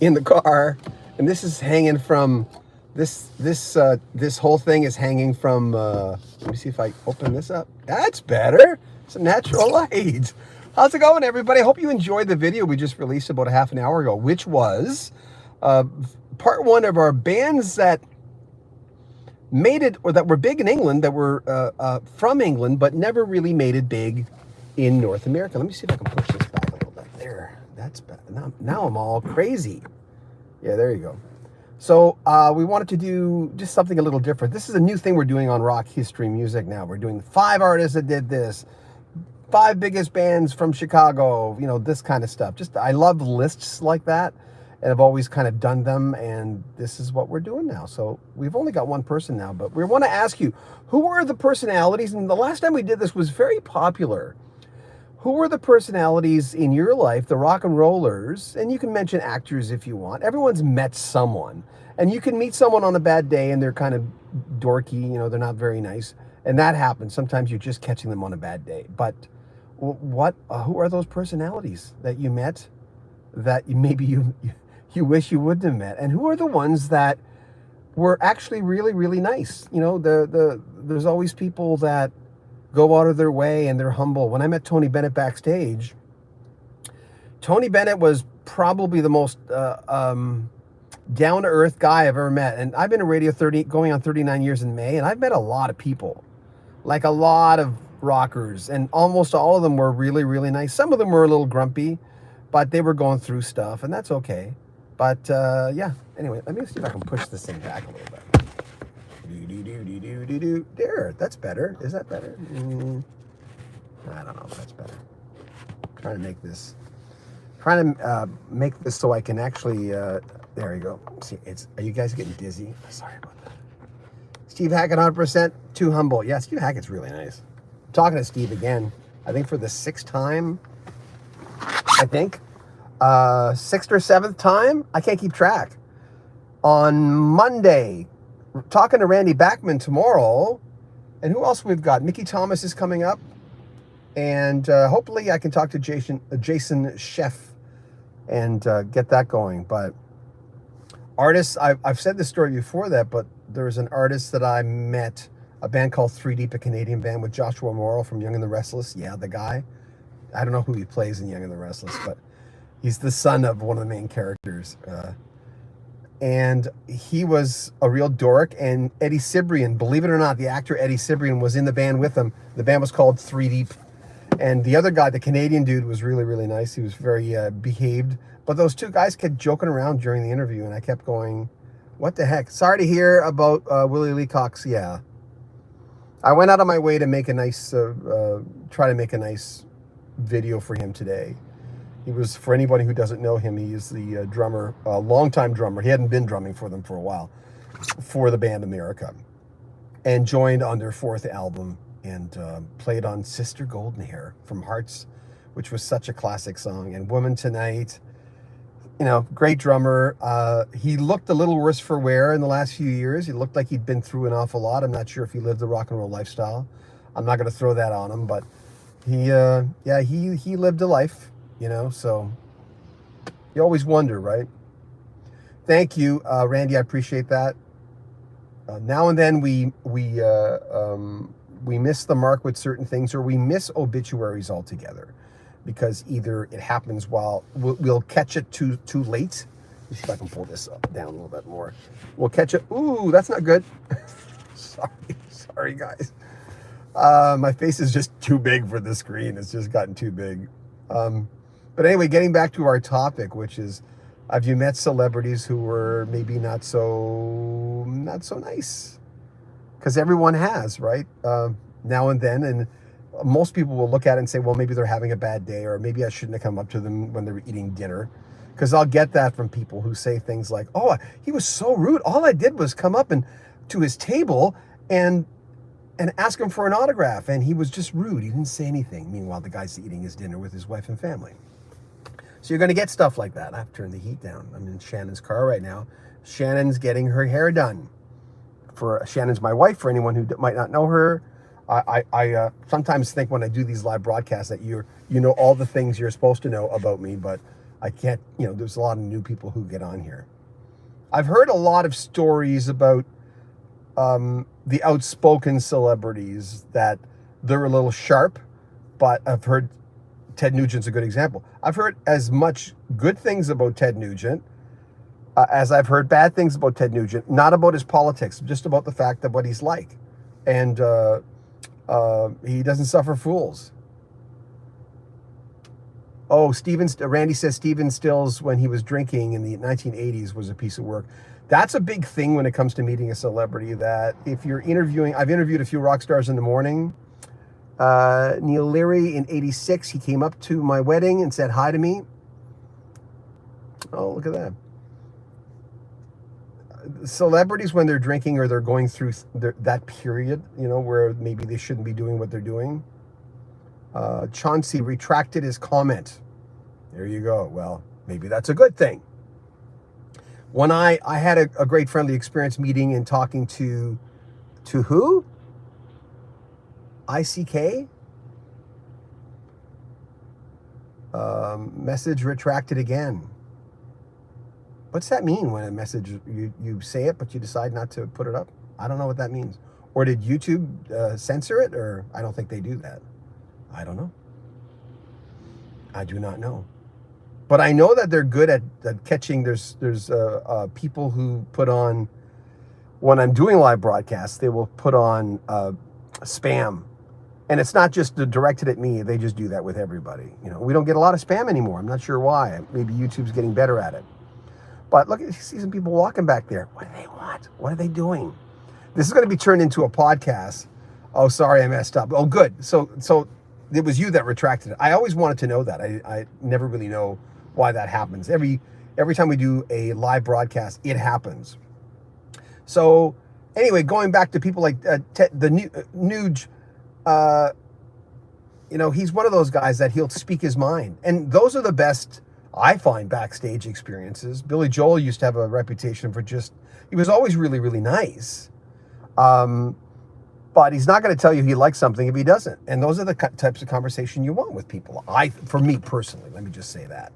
in the car, and this is hanging from this whole thing is hanging from. Let me see if I open this up. That's better. It's a natural light. How's it going, everybody? I hope you enjoyed the video we just released about a half an hour ago, which was uh, part one of our bands that made it, or that were big in England, that were from England, but never really made it big in North America. Let me see if I can push this back a little bit. There, that's better. Now I'm all crazy. Yeah, there you go. So we wanted to do just something a little different. This is a new thing we're doing on Rock History Music now. We're doing 5 artists that did this, 5 biggest bands from Chicago, you know, this kind of stuff. Just, I love lists like that, and I've always kind of done them, and this is what we're doing now. So we've only got one person now, but we want to ask you, who are the personalities? And the last time we did this was very popular. Who were the personalities in your life, the rock and rollers? And you can mention actors if you want. Everyone's met someone. And you can meet someone on a bad day and they're kind of dorky, you know, they're not very nice. And that happens. Sometimes you're just catching them on a bad day. But who are those personalities that you met that maybe you wish you wouldn't have met? And who are the ones that were actually really, really nice? You know, there's always people that go out of their way and they're humble. When I met Tony Bennett backstage, Tony Bennett was probably the most down-to-earth guy I've ever met. And I've been in radio going on 39 years in May, and I've met a lot of people, like a lot of rockers, and almost all of them were really, really nice. Some of them were a little grumpy, but they were going through stuff, and that's okay. But yeah, anyway, let me see if I can push this thing back a little bit. There, that's better. Is that better? I don't know if that's better. Trying to make this so I can actually. There you go. See, are you guys getting dizzy? Sorry about that. Steve Hackett, 100% too humble. Yeah, Steve Hackett's really nice. I'm talking to Steve again. I think for the 6th time. I think 6th or 7th time. I can't keep track. On Monday. Talking to Randy Bachman tomorrow. And who else we've got? Mickey Thomas is coming up. And hopefully I can talk to Jason Sheff and get that going. But artists, I've said this story before that, but there's an artist that I met, a band called 3 Deep, a Canadian band with Joshua Morrow from Young and the Restless. Yeah, the guy. I don't know who he plays in Young and the Restless, but he's the son of one of the main characters. And he was a real dork. And Eddie Cibrian, believe it or not, the actor Eddie Cibrian was in the band with him. The band was called 3 Deep. And the other guy, the Canadian dude, was really, really nice. He was very behaved. But those two guys kept joking around during the interview, and I kept going, what the heck? Sorry to hear about Willie Lee Cox. Yeah. I went out of my way to make a nice, try to make a nice video for him today. He was, for anybody who doesn't know him, he is the drummer, longtime drummer. He hadn't been drumming for them for a while, for the band America, and joined on their 4th album and played on Sister Golden Hair from Hearts, which was such a classic song, and Woman Tonight. You know, great drummer. He looked a little worse for wear in the last few years. He looked like he'd been through an awful lot. I'm not sure if he lived the rock and roll lifestyle. I'm not going to throw that on him, but he lived a life. You know, so you always wonder, right? Thank you, Randy. I appreciate that. Now and then we miss the mark with certain things, or we miss obituaries altogether, because either it happens while we'll catch it too late. Let me see if I can pull this up down a little bit more. We'll catch it. Ooh, that's not good. Sorry, guys. My face is just too big for the screen. It's just gotten too big. But anyway, getting back to our topic, which is, have you met celebrities who were maybe not so nice? Because everyone has, right? Now and then, and most people will look at it and say, well, maybe they're having a bad day, or maybe I shouldn't have come up to them when they were eating dinner. Because I'll get that from people who say things like, oh, he was so rude. All I did was come up and to his table and ask him for an autograph, and he was just rude. He didn't say anything. Meanwhile, the guy's eating his dinner with his wife and family. So you're going to get stuff like that. I have to turn the heat down. I'm in Shannon's car right now. Shannon's getting her hair done. Shannon's my wife, for anyone who might not know her. I sometimes think when I do these live broadcasts that you know all the things you're supposed to know about me, but I can't, there's a lot of new people who get on here. I've heard a lot of stories about the outspoken celebrities that they're a little sharp, but I've heard Ted Nugent's a good example. I've heard as much good things about Ted Nugent as I've heard bad things about Ted Nugent, not about his politics, just about the fact of what he's like. And he doesn't suffer fools. Oh, Randy says Stephen Stills, when he was drinking in the 1980s, was a piece of work. That's a big thing when it comes to meeting a celebrity, that if you're interviewing, I've interviewed a few rock stars in the morning. Neil Leary in 86, he came up to my wedding and said hi to me. Oh, look at that. Celebrities, when they're drinking or they're going through that period, where maybe they shouldn't be doing what they're doing. Chauncey retracted his comment. There you go. Well, maybe that's a good thing. When I had a great friendly experience meeting and talking to who? ICK? Message retracted again. What's that mean when a message, you say it, but you decide not to put it up? I don't know what that means. Or did YouTube censor it? Or I don't think they do that. I don't know. I do not know. But I know that they're good at catching. There's people who put on, when I'm doing live broadcasts, they will put on spam. And it's not just directed at me. They just do that with everybody. We don't get a lot of spam anymore. I'm not sure why. Maybe YouTube's getting better at it. But look, you see some people walking back there. What do they want? What are they doing? This is going to be turned into a podcast. Oh, sorry, I messed up. Oh, good. So it was you that retracted it. I always wanted to know that. I never really know why that happens. Every time we do a live broadcast, it happens. So anyway, going back to people like Nuge, he's one of those guys that he'll speak his mind. And those are the best, I find, backstage experiences. Billy Joel used to have a reputation for he was always really, really nice. But he's not going to tell you he likes something if he doesn't. And those are the types of conversation you want with people. For me personally, let me just say that.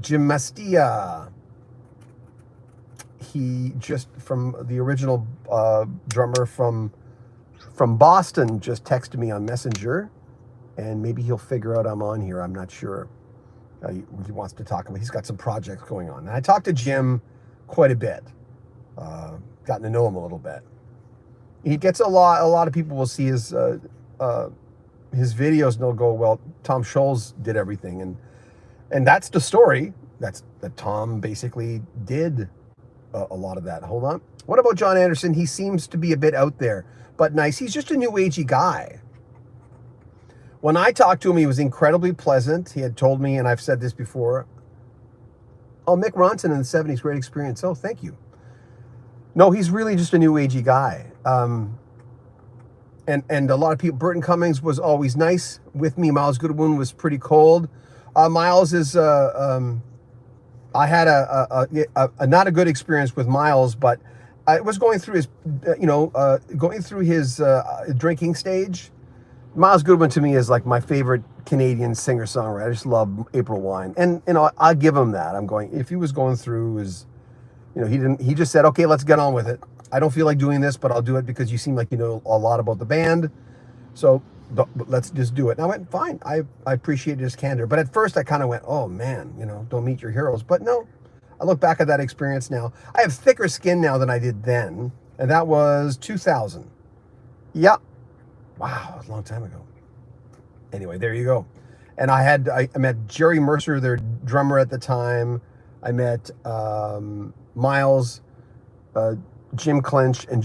Jim Mastia, he just, from the original drummer from Boston, just texted me on Messenger, and maybe he'll figure out I'm on here. I'm not sure. He wants to talk about. He's got some projects going on. And I talked to Jim quite a bit. Gotten to know him a little bit. He gets a lot of people will see his videos and they'll go, well, Tom Scholz did everything, and that's the story. That Tom basically did a lot of that. Hold on. What about John Anderson? He seems to be a bit out there, but nice. He's just a new agey guy. When I talked to him, he was incredibly pleasant. He had told me, and I've said this before. Oh, Mick Ronson in the 70s, great experience. Oh, thank you. No, he's really just a new agey guy. And a lot of people, Burton Cummings was always nice with me. Miles Goodwin was pretty cold. Miles is, I had a not a good experience with Miles, but I was going through his, drinking stage. Miles Goodwin to me is like my favorite Canadian singer-songwriter. I just love April Wine. And, I'll give him that. If he was going through his, he just said, okay, let's get on with it. I don't feel like doing this, but I'll do it because you seem like you know a lot about the band. So but let's just do it. And I went, fine. I appreciated his candor. But at first I kind of went, oh man, don't meet your heroes. But no, I look back at that experience now. I have thicker skin now than I did then. And that was 2000. Yeah. Wow, that was a long time ago. Anyway, there you go. And I met Jerry Mercer, their drummer at the time. I met Miles, Jim Clinch, and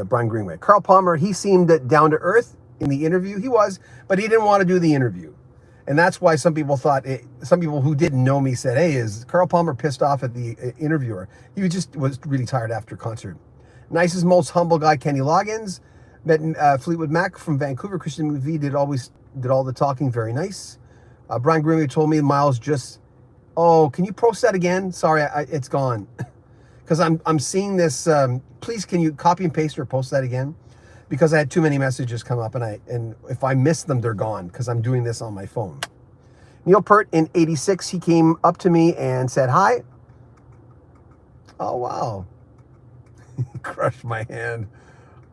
Brian Greenway. Carl Palmer, he seemed down to earth in the interview. He was, but he didn't want to do the interview. And that's why some people who didn't know me said, hey, is Carl Palmer pissed off at the interviewer? He was really tired after concert. Nicest, most humble guy, Kenny Loggins. Met Fleetwood Mac from Vancouver. Christian McVie did all the talking. Very nice. Brian Greenway told me Miles just, oh, can you post that again? Sorry, it's gone. Because I'm seeing this. Please, can you copy and paste or post that again? Because I had too many messages come up, and if I miss them, they're gone because I'm doing this on my phone. Neil Peart in 86, he came up to me and said hi. Oh, wow. He crushed my hand.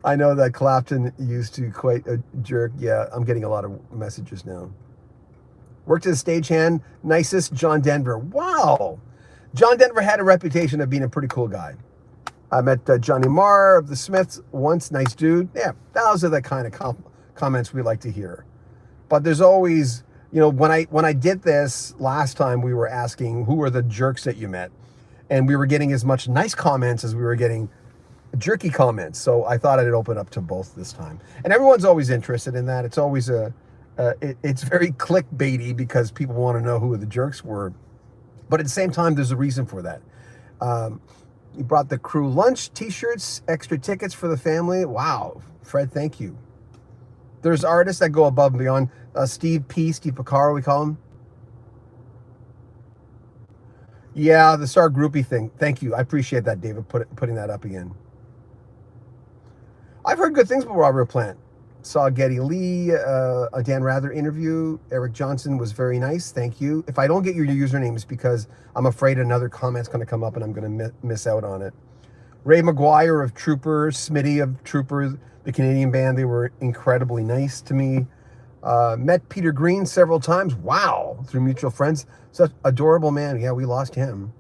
I know that Clapton used to quite a jerk. Yeah, I'm getting a lot of messages now. Worked as a stagehand, nicest, John Denver. Wow. John Denver had a reputation of being a pretty cool guy. I met Johnny Marr of the Smiths once. Nice dude. Yeah, those are the kind of comments we like to hear. But there's always, you know, when I did this last time, we were asking who were the jerks that you met, and we were getting as much nice comments as we were getting jerky comments. So I thought I'd open up to both this time. And everyone's always interested in that. It's always it's very clickbaity because people want to know who the jerks were. But at the same time, there's a reason for that. You brought the crew lunch, t-shirts, extra tickets for the family. Wow, Fred, thank you. There's artists that go above and beyond. Steve Picaro, we call him. Yeah, the Star Groupie thing. Thank you. I appreciate that, David, putting that up again. I've heard good things about Robert Plant. Saw Geddy Lee, a Dan Rather interview. Eric Johnson was very nice. Thank you. If I don't get your username, it's because I'm afraid another comment's going to come up and I'm going to miss out on it. Ray McGuire of Trooper, Smitty of Trooper, the Canadian band. They were incredibly nice to me. Met Peter Green several times. Wow. Through mutual friends. Such adorable man. Yeah, we lost him.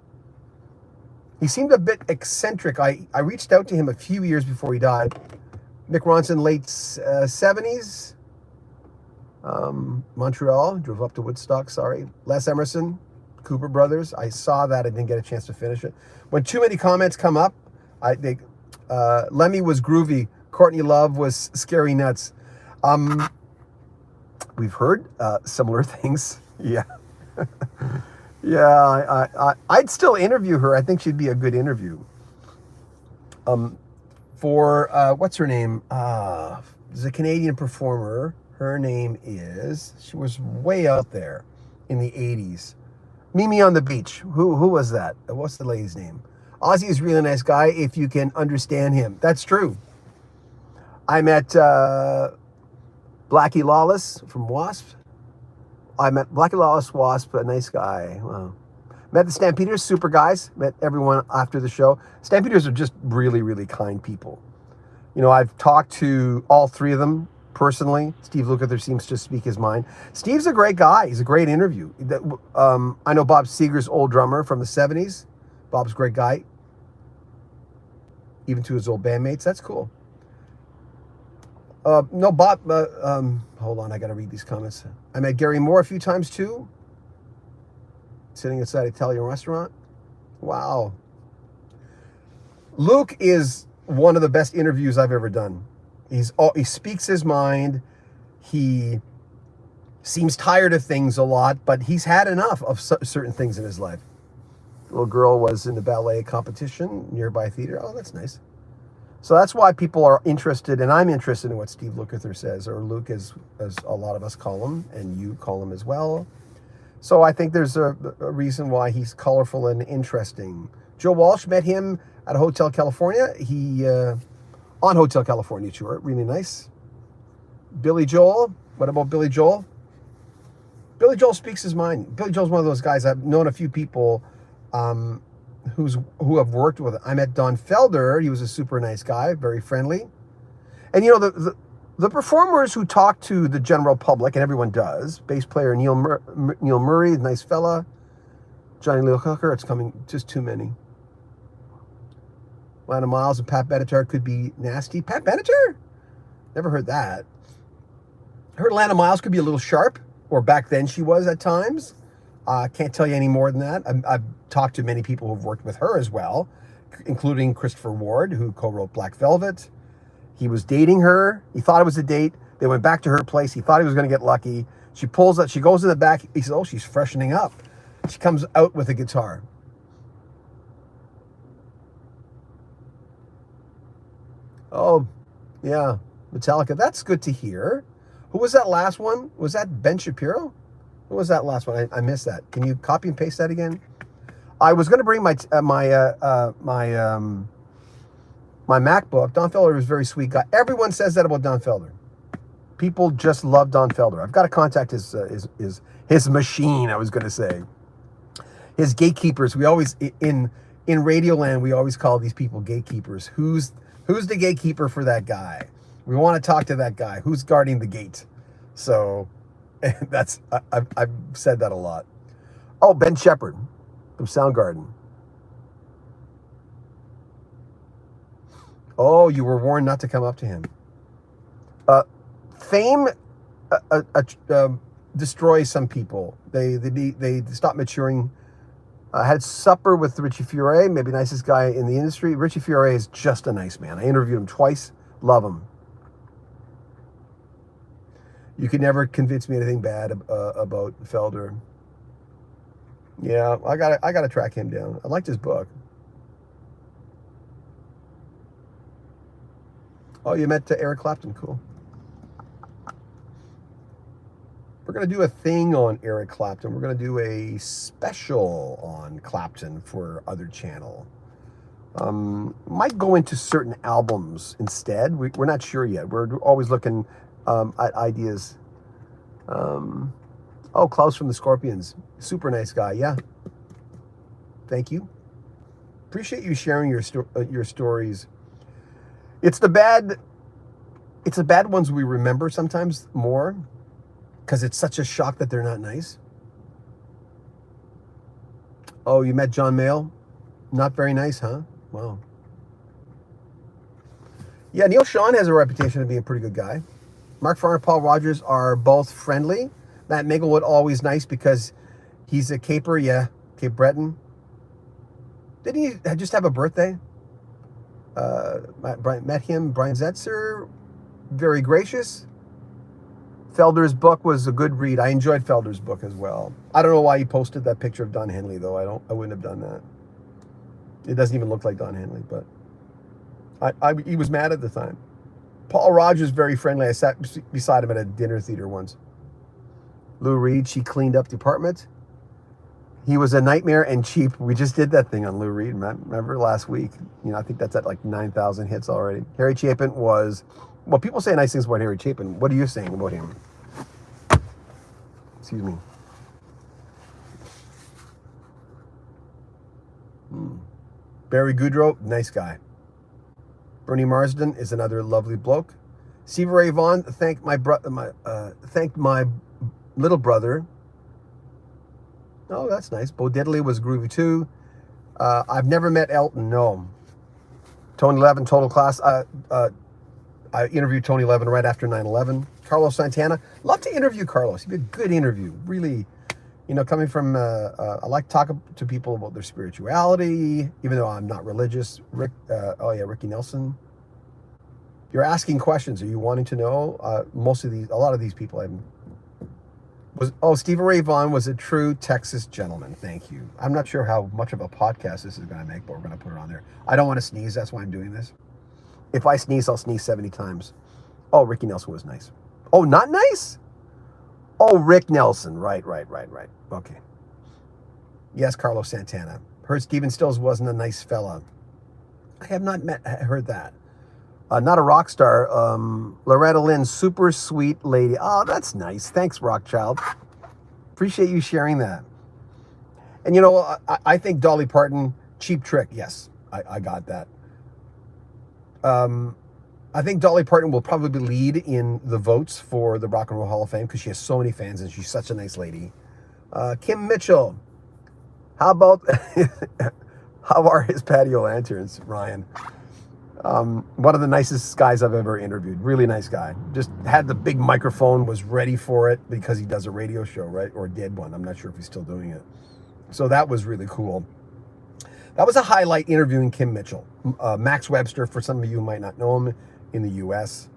He seemed a bit eccentric. I reached out to him a few years before he died. Mick Ronson, late 70s. Montreal, drove up to Woodstock, sorry. Les Emerson, Cooper Brothers. I saw that, I didn't get a chance to finish it. When too many comments come up, I think Lemmy was groovy. Courtney Love was scary nuts. We've heard similar things. Yeah. Yeah, I'd still interview her. I think she'd be a good interview. For what's her name? There's a Canadian performer. Her name is, she was way out there in the 80s. Mimi on the Beach. Who was that? What's the lady's name? Ozzy is a really nice guy if you can understand him. That's true. I met Blackie Lawless from Wasp. I met Blackie Lawless, Wasp, a nice guy. Wow. Met the Stampeders, super guys. Met everyone after the show. Stampeders are just really, really kind people. You know, I've talked to all three of them personally. Steve Lukather seems to speak his mind. Steve's a great guy. He's a great interview. I know Bob Seger's old drummer from the 70s. Bob's a great guy. Even to his old bandmates. That's cool. No, Bob, hold on, I got to read these comments. I met Gary Moore a few times too. Sitting inside an Italian restaurant. Wow. Luke is one of the best interviews I've ever done. He speaks his mind. He seems tired of things a lot, but he's had enough of certain things in his life. The little girl was in the ballet competition, nearby theater. Oh, that's nice. So that's why people are interested, and I'm interested in what Steve Lukather says, or Luke, as a lot of us call him, and you call him as well. So I think there's a reason why he's colorful and interesting. Joe Walsh, met him at a Hotel California. He on Hotel California tour, really nice. Billy Joel, what about Billy Joel? Billy Joel speaks his mind. Billy Joel's one of those guys. I've known a few people who have worked with. I met Don Felder. He was a super nice guy, very friendly. And you know, the performers who talk to the general public, and everyone does, bass player Neil Murray, nice fella. Johnny Lee Hooker, it's coming, just too many. Lana Miles and Pat Benatar could be nasty. Pat Benatar? Never heard that. I heard Lana Miles could be a little sharp, or back then she was at times. Can't tell you any more than that. I've talked to many people who've worked with her as well, including Christopher Ward, who co-wrote Black Velvet. He was dating her. He thought it was a date. They went back to her place. He thought he was going to get lucky. She pulls up. She goes in the back. He says, oh, she's freshening up. She comes out with a guitar. Oh, yeah. Metallica. That's good to hear. Who was that last one? Was that Ben Shapiro? Who was that last one? I missed that. Can you copy and paste that again? I was going to bring my MacBook. Don Felder is a very sweet guy. Everyone says that about Don Felder. People just love Don Felder. I've got to contact his machine. I was going to say his gatekeepers. We always in Radioland we always call these people gatekeepers. Who's the gatekeeper for that guy? We want to talk to that guy. Who's guarding the gate? So that's I've said that a lot. Oh, Ben Shepherd from Soundgarden. Oh, you were warned not to come up to him. Fame destroys some people. They stop maturing. Had supper with Richie Furay, maybe nicest guy in the industry. Richie Furay is just a nice man. I interviewed him twice. Love him. You could never convince me anything bad about Felder. Yeah, I gotta track him down. I liked his book. Oh, you met Eric Clapton. Cool. We're going to do a thing on Eric Clapton. We're going to do a special on Clapton for other channel. Might go into certain albums instead. We're not sure yet. We're always looking at ideas. Oh, Klaus from the Scorpions. Super nice guy. Yeah. Thank you. Appreciate you sharing your stories. It's the bad ones we remember sometimes more because it's such a shock that they're not nice. Oh, you met John Mayall? Not very nice, huh? Wow. Yeah, Neil Sean has a reputation of being a pretty good guy. Mark Farner, Paul Rogers are both friendly. Matt Minglewood, always nice because he's a Caper, yeah, Cape Breton. Didn't he just have a birthday? Met him, Brian Zetzer, very gracious. Felder's book was a good read. I enjoyed Felder's book as well. I don't know why he posted that picture of Don Henley though. I wouldn't have done that. It doesn't even look like Don Henley, but he was mad at the time. Paul Rogers, very friendly. I sat beside him at a dinner theater once. Lou Reed, she cleaned up the apartment. He was a nightmare and cheap. We just did that thing on Lou Reed. Remember last week? You know, I think that's at like 9,000 hits already. Harry Chapin was, well, people say nice things about Harry Chapin. What are you saying about him? Excuse me. Barry Goudreau, nice guy. Bernie Marsden is another lovely bloke. Stevie Ray Vaughan thanked my little brother. Oh, that's nice. Bo Diddley was groovy too. I've never met Elton, no. Tony Levin, total class. I interviewed Tony Levin right after 9/11. Carlos Santana, love to interview Carlos. He'd be a good interview. Really, you know, coming from, I like talking to people about their spirituality, even though I'm not religious. Ricky Nelson. You're asking questions. Are you wanting to know? A lot of these people Stephen Ray Vaughan was a true Texas gentleman. Thank you. I'm not sure how much of a podcast this is going to make, but we're going to put it on there. I don't want to sneeze. That's why I'm doing this. If I sneeze, I'll sneeze 70 times. Oh, Ricky Nelson was nice. Oh, not nice? Oh, Rick Nelson. Right. Okay. Yes, Carlos Santana. Heard Steven Stills wasn't a nice fella. I have not heard that. Not a rock star. Loretta Lynn, super sweet lady. Oh, that's nice. Thanks, Rockchild. Appreciate you sharing that. And you know, I think Dolly Parton, Cheap Trick. Yes, I got that. I think Dolly Parton will probably lead in the votes for the Rock and Roll Hall of Fame because she has so many fans and she's such a nice lady. Kim Mitchell. How about how are his patio lanterns, Ryan? One of the nicest guys I've ever interviewed. Really nice guy. Just had the big microphone, was ready for it because he does a radio show, right? Or did one. I'm not sure if he's still doing it. So that was really cool. That was a highlight interviewing Kim Mitchell. Max Webster, for some of you who might not know him, in the U.S.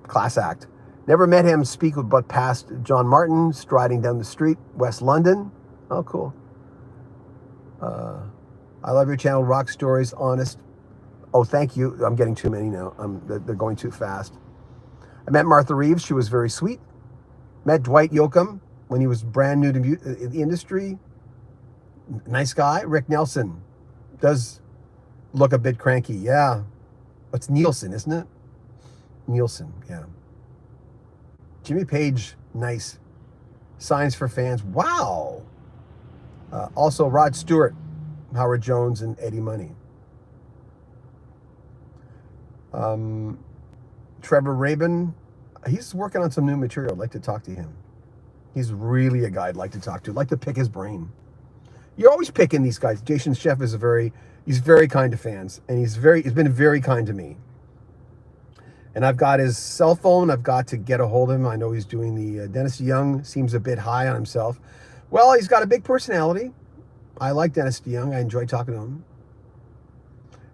Class act. Never met him, speak but past John Martin, striding down the street, West London. Oh, cool. I love your channel, Rock Stories, honest. Oh, thank you. I'm getting too many now. They're going too fast. I met Martha Reeves. She was very sweet. Met Dwight Yoakam when he was brand new to the industry. Nice guy. Rick Nelson does look a bit cranky. Yeah. It's Nielsen, isn't it? Nielsen, yeah. Jimmy Page, nice. Signs for fans. Wow. Also, Rod Stewart, Howard Jones, and Eddie Money. Trevor Rabin, he's working on some new material. I'd like to talk to him. He's really a guy I'd like to talk to. I'd like to pick his brain. You're always picking these guys. Jason Chef is he's very kind to fans, and he's been very kind to me. And I've got his cell phone. I've got to get a hold of him. I know he's doing the Dennis DeYoung. Seems a bit high on himself. Well, he's got a big personality. I like Dennis DeYoung. I enjoy talking to him.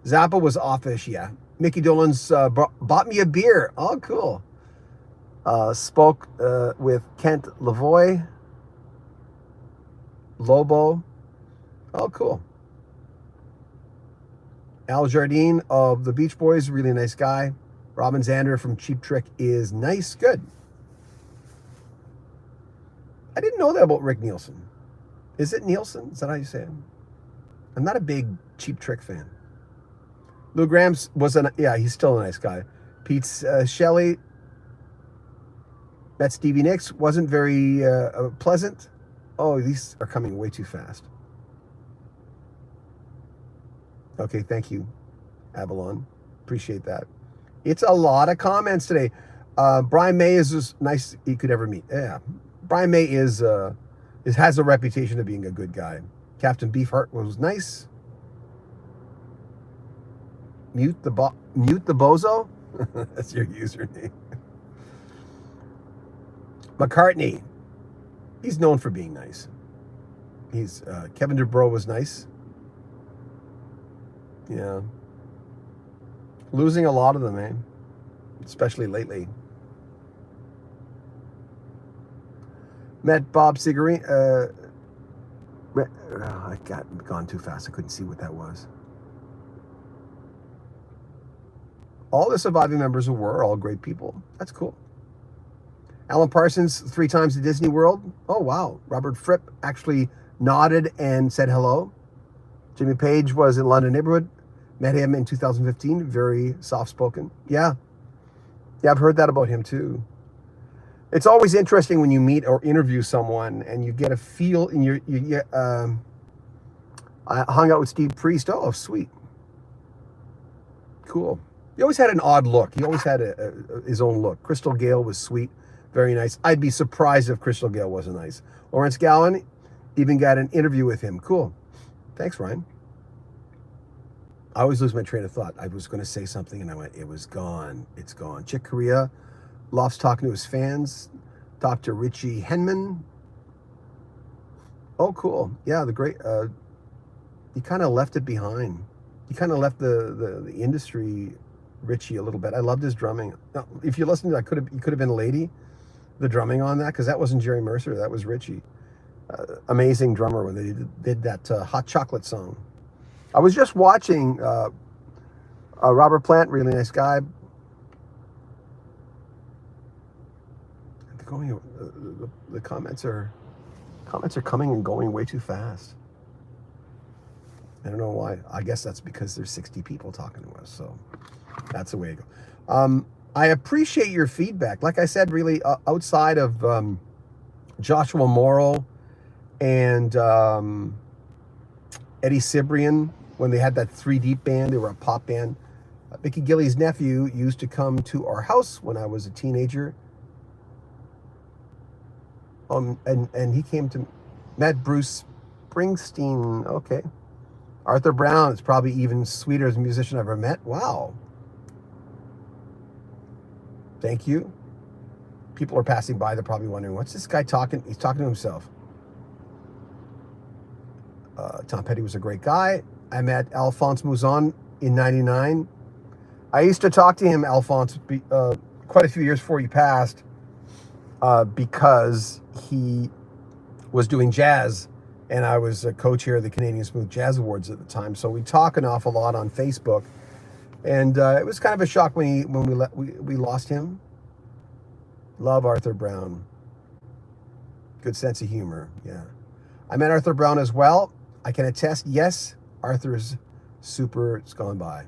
Zappa was offish, yeah. Mickey Dolenz bought me a beer. Oh, cool. Spoke with Kent Lavoie. Lobo. Oh, cool. Al Jardine of the Beach Boys, really nice guy. Robin Zander from Cheap Trick is nice. Good. I didn't know that about Rick Nielsen. Is it Nielsen? Is that how you say it? I'm not a big Cheap Trick fan. Lou Graham's he's still a nice guy. Pete Shelley, met Stevie Nicks, wasn't very pleasant. Oh, these are coming way too fast. Okay, thank you, Avalon. Appreciate that. It's a lot of comments today. Brian May is as nice he could ever meet. Yeah, Brian May has a reputation of being a good guy. Captain Beefheart was nice. Mute the bozo. That's your username. McCartney. He's known for being nice. Kevin DeBro was nice. Yeah. Losing a lot of them, eh? Especially lately. Met Bob Cigarine. I got gone too fast. I couldn't see what that was. All the surviving members were all great people. That's cool. Alan Parsons 3 times to Disney World. Oh, wow. Robert Fripp actually nodded and said hello. Jimmy Page was in London Neighborhood. Met him in 2015. Very soft-spoken. Yeah. Yeah, I've heard that about him too. It's always interesting when you meet or interview someone and you get a feel in I hung out with Steve Priest. Oh, sweet. Cool. He always had an odd look. He always had his own look. Crystal Gale was sweet. Very nice. I'd be surprised if Crystal Gale wasn't nice. Lawrence Gowan, even got an interview with him. Cool. Thanks, Ryan. I always lose my train of thought. I was going to say something and I went, it was gone. It's gone. Chick Corea loves talking to his fans. Dr. Richie Henman. Oh, cool. Yeah, the great, he kind of left it behind. He kind of left the industry, Richie, a little bit. I loved his drumming. Now, if you listen to that, he could have been a lady, the drumming on that, because that wasn't Jerry Mercer. That was Richie. Amazing drummer when they did that Hot Chocolate song. I was just watching Robert Plant, really nice guy. The comments are coming and going way too fast. I don't know why. I guess that's because there's 60 people talking to us, so that's the way to go. I appreciate your feedback. Like I said, really, outside of Joshua Morrow and Eddie Cibrian, when they had that 3 Deep band, they were a pop band. Mickey Gilley's nephew used to come to our house when I was a teenager. And he came to met Bruce Springsteen. Okay. Arthur Brown is probably even sweeter as a musician I've ever met. Wow. Thank you. People are passing by. They're probably wondering, what's this guy talking? He's talking to himself. Tom Petty was a great guy. I met Alphonse Mouzon in 99. I used to talk to him, Alphonse, quite a few years before he passed, because he was doing jazz, and I was a co-chair of the Canadian Smooth Jazz Awards at the time. So we talk an awful lot on Facebook, and it was kind of a shock when we lost him. Love Arthur Brown. Good sense of humor, yeah. I met Arthur Brown as well. I can attest, yes, Arthur's super, it's gone by.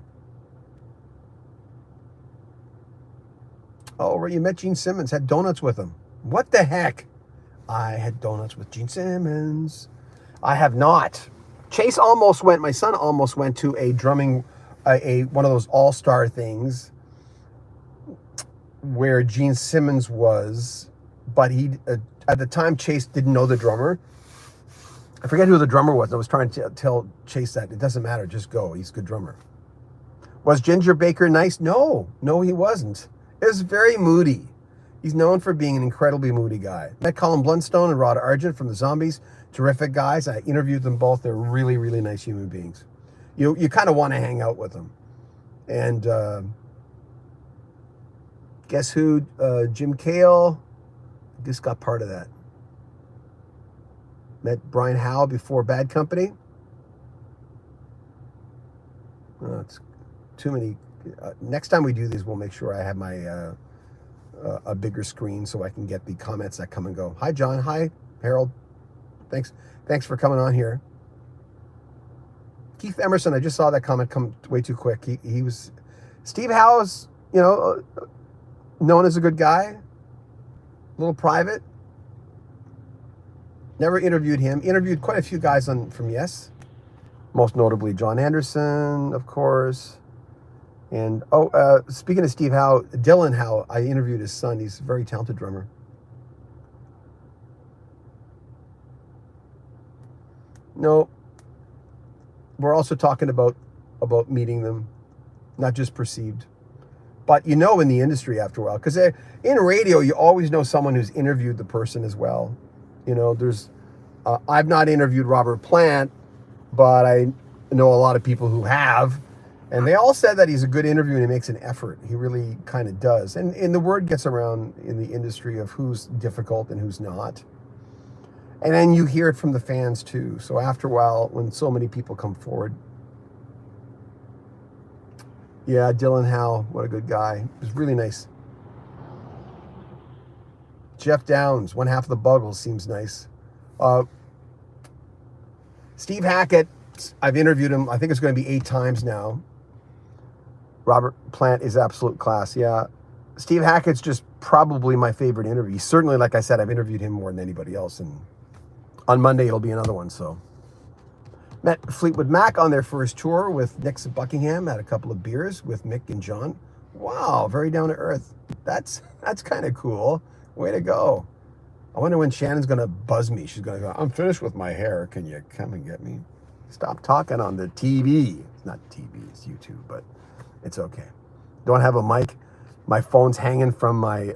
Oh, right, you met Gene Simmons, had donuts with him. What the heck? I had donuts with Gene Simmons. I have not. Chase almost went, my son almost went to a drumming, a one of those all-star things where Gene Simmons was, but he, at the time, Chase didn't know the drummer. I forget who the drummer was. I was trying to tell Chase that it doesn't matter, just go. He's a good drummer. Was Ginger Baker nice? No, he wasn't. It was very moody. He's known for being an incredibly moody guy. Met Colin Blunstone and Rod Argent from the Zombies. Terrific guys. I interviewed them both. They're really, really nice human beings. You kind of want to hang out with them. And guess who? Jim Cale. Just got part of that. Met Brian Howe before Bad Company. Oh, it's too many. Next time we do these, we'll make sure I have my a bigger screen so I can get the comments that come and go. Hi, John. Hi, Harold. Thanks for coming on here. Keith Emerson, I just saw that comment come way too quick. He was Steve Howe's, known as a good guy, a little private. Never interviewed him. Interviewed quite a few guys from Yes, most notably John Anderson, of course. And speaking of Steve Howe, Dylan Howe, I interviewed his son. He's a very talented drummer. No, we're also talking about meeting them, not just perceived. But in the industry after a while, because in radio, you always know someone who's interviewed the person as well. There's, I've not interviewed Robert Plant, but I know a lot of people who have, and they all said that he's a good interview and he makes an effort. He really kind of does. And the word gets around in the industry of who's difficult and who's not. And then you hear it from the fans too. So after a while, when so many people come forward, yeah, Dylan Howe, what a good guy. It was really nice. Jeff Downs, one half of the Buggles, seems nice. Steve Hackett, I've interviewed him. I think it's going to be 8 times now. Robert Plant is absolute class. Yeah. Steve Hackett's just probably my favorite interview. Certainly, like I said, I've interviewed him more than anybody else. And on Monday, it'll be another one. So met Fleetwood Mac on their first tour with Nick's at Buckingham. Had a couple of beers with Mick and John. Wow, very down to earth. That's kind of cool. Way to go. I wonder when Shannon's going to buzz me. She's going to go, I'm finished with my hair. Can you come and get me? Stop talking on the TV. It's not TV, it's YouTube, but it's okay. Don't have a mic. My phone's hanging from my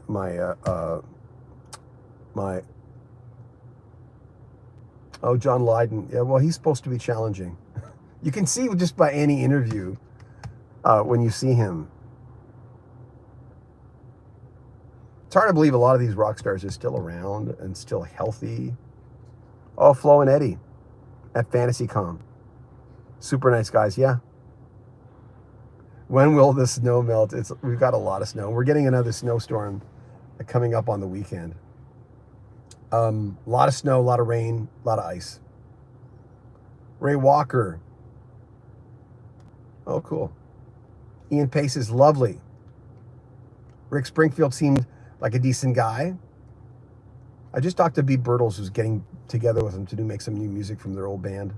John Lydon. Yeah, well, he's supposed to be challenging. You can see just by any interview when you see him. It's hard to believe a lot of these rock stars are still around and still healthy. Oh, Flo and Eddie at FantasyCon. Super nice guys, yeah. When will the snow melt? We've got a lot of snow. We're getting another snowstorm coming up on the weekend. A lot of snow, a lot of rain, a lot of ice. Ray Walker. Oh, cool. Ian Pace is lovely. Rick Springfield seemed like a decent guy. I just talked to B. Birtles, who's getting together with him to make some new music from their old band,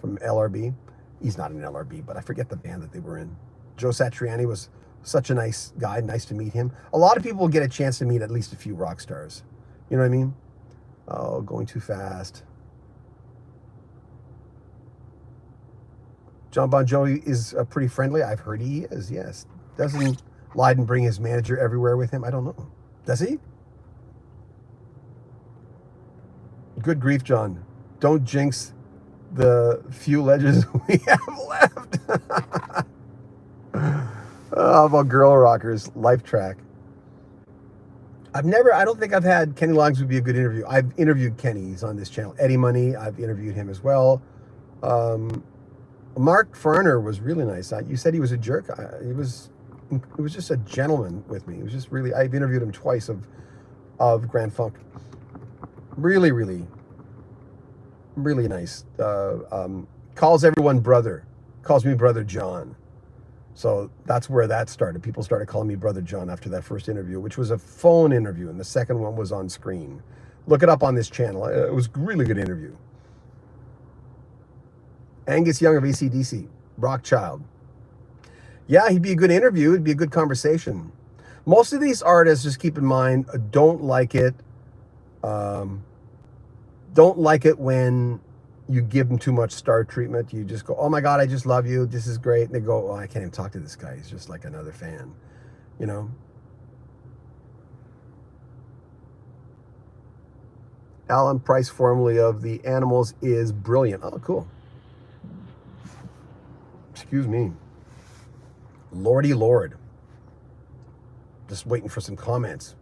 from LRB. He's not in LRB, but I forget the band that they were in. Joe Satriani was such a nice guy. Nice to meet him. A lot of people will get a chance to meet at least a few rock stars. You know what I mean? Oh, going too fast. John Bon Jovi is pretty friendly. I've heard he is, yes. Doesn't Lydon bring his manager everywhere with him? I don't know. Does he? Good grief, John. Don't jinx the few legends we have left. How about Girl Rockers, Life Track? I don't think I've had, Kenny Loggins would be a good interview. I've interviewed Kenny, he's on this channel. Eddie Money, I've interviewed him as well. Mark Farner was really nice. You said he was a jerk. It was just a gentleman with me. It was just really, I've interviewed him twice of Grand Funk. Really, really, really nice. Calls everyone brother. Calls me Brother John. So that's where that started. People started calling me Brother John after that first interview, which was a phone interview, and the second one was on screen. Look it up on this channel. It was a really good interview. Angus Young of AC/DC, Rockchild. Yeah, he'd be a good interview. It'd be a good conversation. Most of these artists, just keep in mind, don't like it. Don't like it when you give them too much star treatment. You just go, oh my God, I just love you. This is great. And they go, oh, I can't even talk to this guy. He's just like another fan, you know? Alan Price, formerly of the Animals, is brilliant. Oh, cool. Excuse me. Lordy Lord. Just waiting for some comments.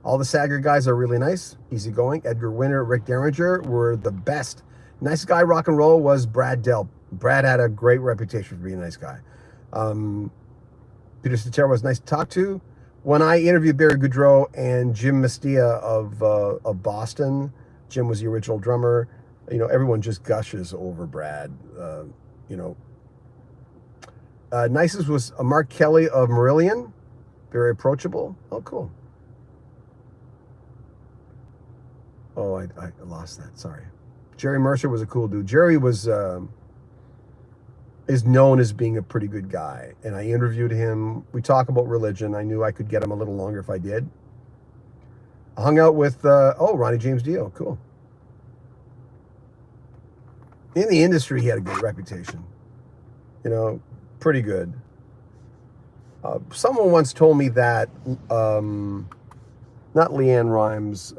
All the Sager guys are really nice, easygoing. Edgar Winter, Rick Derringer were the best. Nice guy rock and roll was Brad Delp. Brad had a great reputation for being a nice guy. Peter Cetera was nice to talk to. When I interviewed Barry Goudreau and Jim Mestia of Boston, Jim was the original drummer. You know, everyone just gushes over Brad. You know, nicest was Mark Kelly of Marillion, very approachable. Oh, cool. Oh, I lost that. Sorry. Jerry Mercer was a cool dude. Jerry was is known as being a pretty good guy, and I interviewed him. We talk about religion. I knew I could get him a little longer if I did. I hung out with Ronnie James Dio. Cool. In the industry, he had a good reputation. You know, pretty good. Someone once told me that not Leanne Rimes.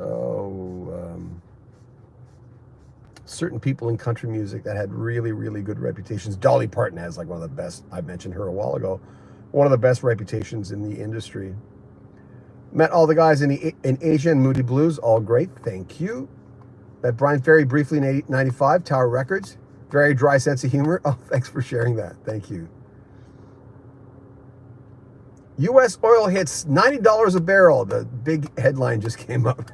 Certain people in country music that had really, really good reputations. Dolly Parton has like one of the best. I mentioned her a while ago. One of the best reputations in the industry. Met all the guys in Asia and Moody Blues. All great. Thank you. Met Brian Ferry briefly in '95. Tower Records. Very dry sense of humor. Oh, thanks for sharing that. Thank you. U.S. oil hits $90 a barrel. The big headline just came up.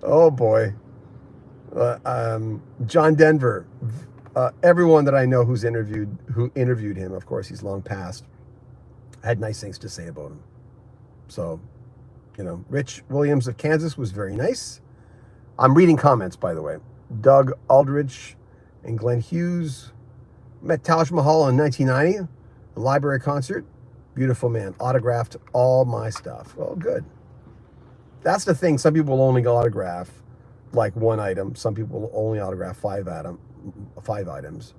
Oh boy. John Denver. Everyone that I know who interviewed him, of course, he's long passed, had nice things to say about him. So, you know, Rich Williams of Kansas was very nice. I'm reading comments, by the way. Doug Aldridge and Glenn Hughes. Met Taj Mahal in 1990, a library concert. Beautiful man. Autographed all my stuff. Oh, good. That's the thing. Some people will only autograph like one item. Some people will only autograph five items.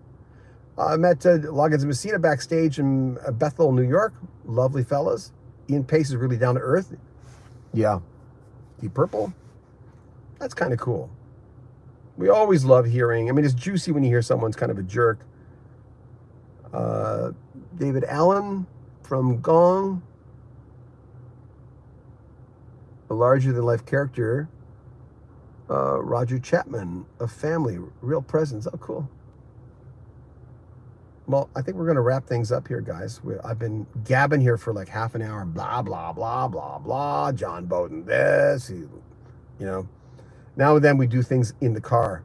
I met Loggins and Messina backstage in Bethel, New York. Lovely fellas. Ian Pace is really down to earth. Yeah. Deep Purple. That's kind of cool. We always love hearing. I mean, it's juicy when you hear someone's kind of a jerk. David Allen from Gong. A larger-than-life character. Roger Chapman of Family. Real presence. Oh, cool. Well, I think we're going to wrap things up here, guys. I've been gabbing here for like half an hour. Blah, blah, blah, blah, blah. John Bowden this. You know. Now and then we do things in the car.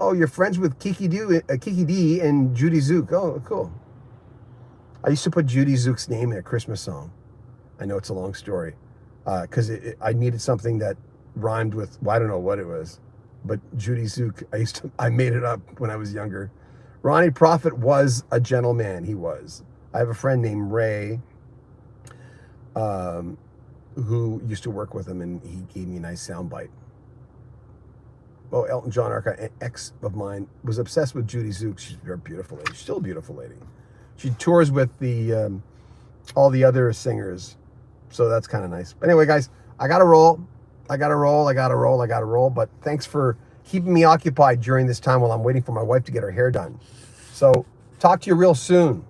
Oh, you're friends with Kiki D and Judy Zook. Oh, cool. I used to put Judy Zook's name in a Christmas song. I know it's a long story. Because I needed something that rhymed with, well, I don't know what it was. But Judy Zook, I made it up when I was younger. Ronnie Prophet was a gentleman. He was. I have a friend named Ray who used to work with him, and he gave me a nice soundbite. Oh, Elton John Arca, an ex of mine, was obsessed with Judy Zook. She's a very beautiful lady. She's still a beautiful lady. She tours with the all the other singers, so that's kind of nice. But anyway, guys, I gotta roll. But thanks for keeping me occupied during this time while I'm waiting for my wife to get her hair done. So talk to you real soon.